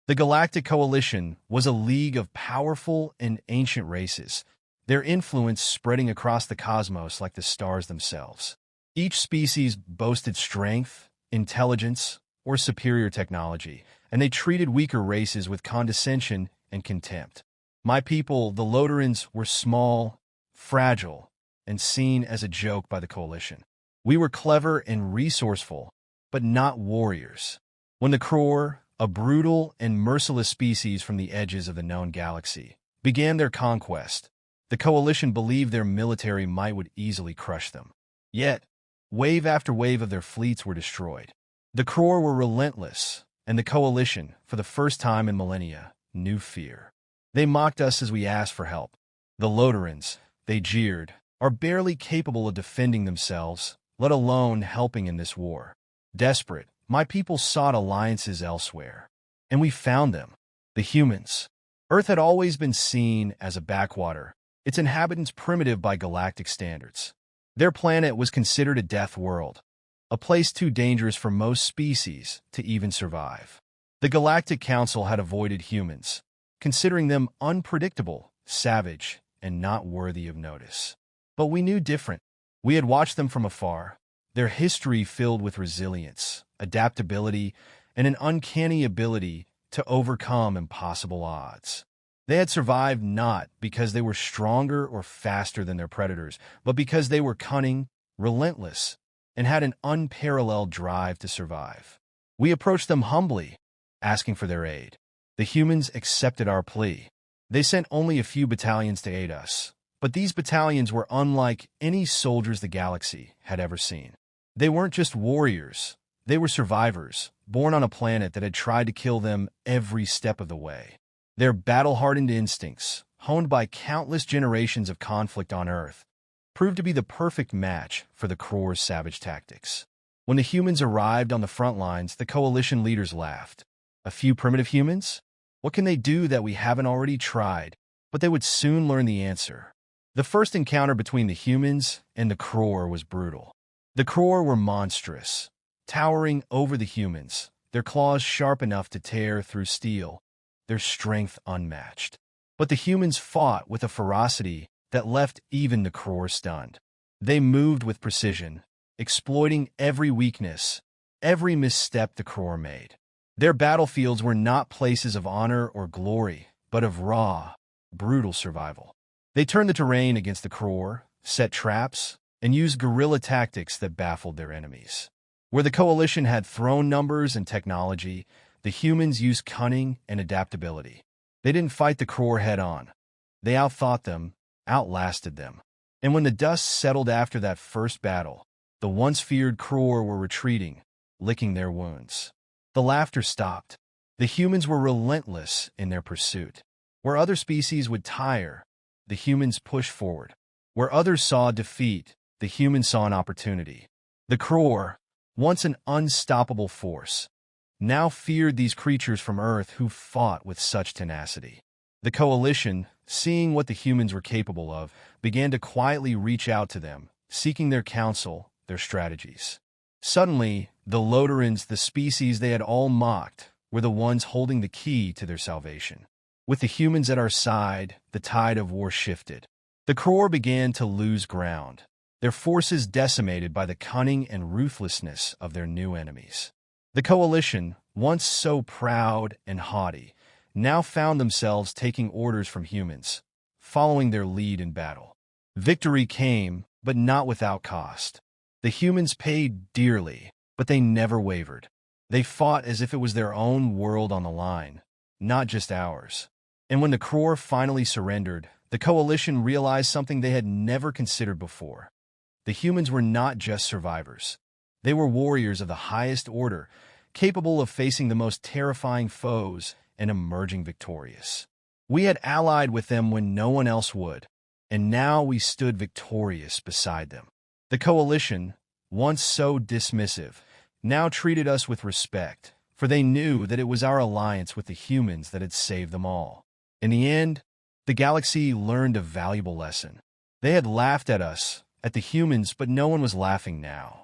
The Galactic Coalition was a league of powerful and ancient races, their influence spreading across the cosmos like the stars themselves. Each species boasted strength, intelligence, or superior technology, and they treated weaker races with condescension and contempt. My people, the Lodorans, were small, fragile, and seen as a joke by the Coalition. We were clever and resourceful, but not warriors. When the Kror, a brutal and merciless species from the edges of the known galaxy, began their conquest, the Coalition believed their military might would easily crush them. Yet, wave after wave of their fleets were destroyed. The Kror were relentless, and the Coalition, for the first time in millennia, knew fear. They mocked us as we asked for help. The Lodorans, they jeered, are barely capable of defending themselves, let alone helping in this war. Desperate, my people sought alliances elsewhere. And we found them, the humans. Earth had always been seen as a backwater, its inhabitants primitive by galactic standards. Their planet was considered a death world, a place too dangerous for most species to even survive. The Galactic Council had avoided humans, considering them unpredictable, savage, and not worthy of notice. But we knew different. We had watched them from afar, their history filled with resilience, adaptability, and an uncanny ability to overcome impossible odds. They had survived not because they were stronger or faster than their predators, but because they were cunning, relentless, and had an unparalleled drive to survive. We approached them humbly, asking for their aid. The humans accepted our plea. They sent only a few battalions to aid us, but these battalions were unlike any soldiers the galaxy had ever seen. They weren't just warriors, they were survivors, born on a planet that had tried to kill them every step of the way. Their battle-hardened instincts, honed by countless generations of conflict on Earth, proved to be the perfect match for the Kror's savage tactics. When the humans arrived on the front lines, the Coalition leaders laughed. A few primitive humans? What can they do that we haven't already tried? But they would soon learn the answer. The first encounter between the humans and the Kror was brutal. The Kror were monstrous, towering over the humans, their claws sharp enough to tear through steel, their strength unmatched. But the humans fought with a ferocity that left even the Kror stunned. They moved with precision, exploiting every weakness, every misstep the Kror made. Their battlefields were not places of honor or glory, but of raw, brutal survival. They turned the terrain against the Kror, set traps, and used guerrilla tactics that baffled their enemies. Where the Coalition had throne numbers and technology, the humans used cunning and adaptability. They didn't fight the Kror head-on. They outthought them, outlasted them. And when the dust settled after that first battle, the once feared Kror were retreating, licking their wounds. The laughter stopped. The humans were relentless in their pursuit. Where other species would tire, the humans pushed forward. Where others saw defeat, the humans saw an opportunity. The Kror, once an unstoppable force, now feared these creatures from Earth who fought with such tenacity. The Coalition, seeing what the humans were capable of, began to quietly reach out to them, seeking their counsel, their strategies. Suddenly, the Lodorans, the species they had all mocked, were the ones holding the key to their salvation. With the humans at our side, the tide of war shifted. The Kror began to lose ground, their forces decimated by the cunning and ruthlessness of their new enemies. The Coalition, once so proud and haughty, now found themselves taking orders from humans, following their lead in battle. Victory came, but not without cost. The humans paid dearly, but they never wavered. They fought as if it was their own world on the line, not just ours. And when the Kror finally surrendered, the Coalition realized something they had never considered before. The humans were not just survivors. They were warriors of the highest order, capable of facing the most terrifying foes and emerging victorious. We had allied with them when no one else would, and now we stood victorious beside them. The Coalition, once so dismissive, now treated us with respect, for they knew that it was our alliance with the humans that had saved them all. In the end, the galaxy learned a valuable lesson. They had laughed at us, at the humans, but no one was laughing now.